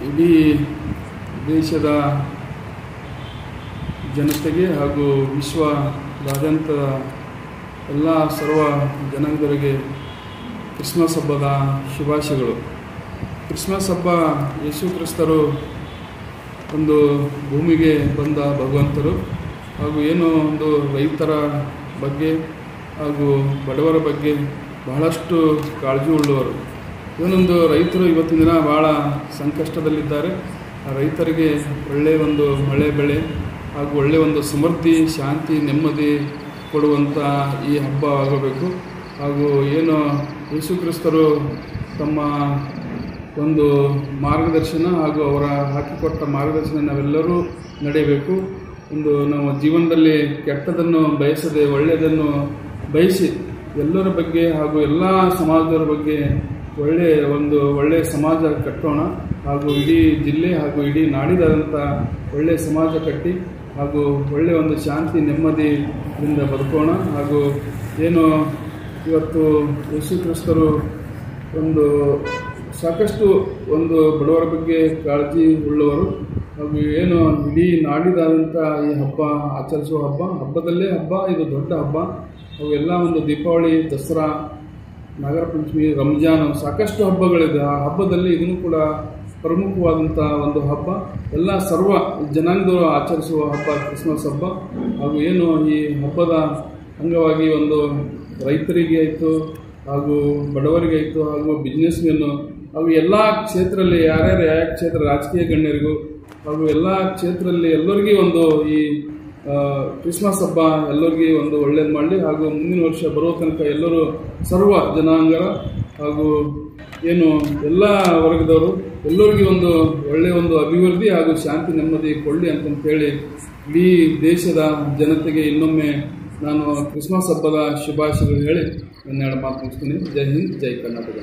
ಇಡೀ ದೇಶದ ಜನತೆಗೆ ಹಾಗೂ ವಿಶ್ವದಾದ್ಯಂತ ಎಲ್ಲ ಸರ್ವ ಜನಾಂಗದವರಿಗೆ ಕ್ರಿಸ್ಮಸ್ ಹಬ್ಬದ ಶುಭಾಶಯಗಳು. ಕ್ರಿಸ್ಮಸ್ ಹಬ್ಬ ಯೇಸು ಕ್ರಿಸ್ತರು ಒಂದು ಭೂಮಿಗೆ ಬಂದ ಭಗವಂತರು ಹಾಗೂ ಏನೋ ಒಂದು ರೈತರ ಬಗ್ಗೆ ಹಾಗೂ ಬಡವರ ಬಗ್ಗೆ ಬಹಳಷ್ಟು ಕಾಳಜಿ ಉಳ್ಳವರು. ಇವನೊಂದು ರೈತರು ಇವತ್ತಿನ ದಿನ ಭಾಳ ಸಂಕಷ್ಟದಲ್ಲಿದ್ದಾರೆ. ಆ ರೈತರಿಗೆ ಒಳ್ಳೆಯ ಒಂದು ಮಳೆ ಬೆಳೆ ಹಾಗೂ ಒಳ್ಳೆಯ ಒಂದು ಸಮೃದ್ಧಿ, ಶಾಂತಿ, ನೆಮ್ಮದಿ ಕೊಡುವಂಥ ಈ ಹಬ್ಬ ಆಗಬೇಕು. ಹಾಗೂ ಏನು ಯೇಸು ಕ್ರಿಸ್ತರು ತಮ್ಮ ಒಂದು ಮಾರ್ಗದರ್ಶನ ಹಾಗೂ ಅವರ ಹಾಕಿಕೊಟ್ಟ ಮಾರ್ಗದರ್ಶನ ನಾವೆಲ್ಲರೂ ನಡೆಯಬೇಕು. ಒಂದು ನಾವು ಜೀವನದಲ್ಲಿ ಕೆಟ್ಟದನ್ನು ಬಯಸದೆ ಒಳ್ಳೆಯದನ್ನು ಬಯಸಿ ಎಲ್ಲರ ಬಗ್ಗೆ ಹಾಗೂ ಎಲ್ಲ ಸಮಾಜದವರ ಬಗ್ಗೆ ಒಳ್ಳೆಯ ಸಮಾಜ ಕಟ್ಟೋಣ. ಹಾಗೂ ಇಡೀ ಜಿಲ್ಲೆ ಹಾಗೂ ಇಡೀ ನಾಡಿದಾದಂಥ ಒಳ್ಳೆಯ ಸಮಾಜ ಕಟ್ಟಿ ಹಾಗೂ ಒಳ್ಳೆಯ ಒಂದು ಶಾಂತಿ ನೆಮ್ಮದಿಯಿಂದ ಬದುಕೋಣ. ಹಾಗೂ ಏನು ಇವತ್ತು ಯೇಸು ಕ್ರಿಸ್ತರು ಒಂದು ಸಾಕಷ್ಟು ಒಂದು ಬಡವರ ಬಗ್ಗೆ ಕಾಳಜಿ ಉಳ್ಳವರು ಹಾಗೂ ಏನು ಇಡೀ ನಾಡಿದಾದಂಥ ಈ ಹಬ್ಬ ಆಚರಿಸುವ ಹಬ್ಬದಲ್ಲೇ ಹಬ್ಬ, ಇದು ದೊಡ್ಡ ಹಬ್ಬ. ಅವು ಎಲ್ಲ ಒಂದು ದೀಪಾವಳಿ, ದಸರಾ, ನಾಗರ ಪಂಚಮಿ, ರಂಜಾನ್, ಸಾಕಷ್ಟು ಹಬ್ಬಗಳಿದೆ. ಆ ಹಬ್ಬದಲ್ಲಿ ಇದನ್ನು ಕೂಡ ಪ್ರಮುಖವಾದಂಥ ಒಂದು ಹಬ್ಬ. ಎಲ್ಲ ಸರ್ವ ಜನಾಂಗದವರು ಆಚರಿಸುವ ಹಬ್ಬ ಕ್ರಿಸ್ಮಸ್ ಹಬ್ಬ. ಹಾಗೂ ಏನು ಈ ಹಬ್ಬದ ಅಂಗವಾಗಿ ಒಂದು ರೈತರಿಗೆ ಆಯಿತು ಹಾಗೂ ಬಡವರಿಗೆ ಆಯಿತು ಹಾಗೂ ಬಿಸ್ನೆಸ್ಮೆನ್ನು ಹಾಗೂ ಎಲ್ಲ ಕ್ಷೇತ್ರದಲ್ಲಿ ಯಾರ್ಯಾರು ಯಾವ ಕ್ಷೇತ್ರ, ರಾಜಕೀಯ ಗಣ್ಯರಿಗೂ ಹಾಗೂ ಎಲ್ಲ ಕ್ಷೇತ್ರದಲ್ಲಿ ಎಲ್ಲರಿಗೂ ಒಂದು ಈ ಕ್ರಿಸ್ಮಸ್ ಹಬ್ಬ ಎಲ್ಲರಿಗೂ ಒಂದು ಒಳ್ಳೇದು ಮಾಡಲಿ. ಹಾಗೂ ಮುಂದಿನ ವರ್ಷ ಬರೋ ತನಕ ಎಲ್ಲರೂ ಸರ್ವ ಜನಾಂಗರ ಹಾಗೂ ಏನು ಎಲ್ಲ ವರ್ಗದವರು ಎಲ್ಲರಿಗೂ ಒಂದು ಒಳ್ಳೆಯ ಒಂದು ಅಭಿವೃದ್ಧಿ ಹಾಗೂ ಶಾಂತಿ ನೆಮ್ಮದಿ ಕೊಡಲಿ ಅಂತಂತೇಳಿ ಇಡೀ ದೇಶದ ಜನತೆಗೆ ಇನ್ನೊಮ್ಮೆ ನಾನು ಕ್ರಿಸ್ಮಸ್ ಹಬ್ಬದ ಶುಭಾಶಯಗಳು ಹೇಳಿ ನನ್ನ ಮಾತು ಮುಗಿಸ್ತೀನಿ. ಜೈ ಹಿಂದ್, ಜೈ ಕರ್ನಾಟಕ.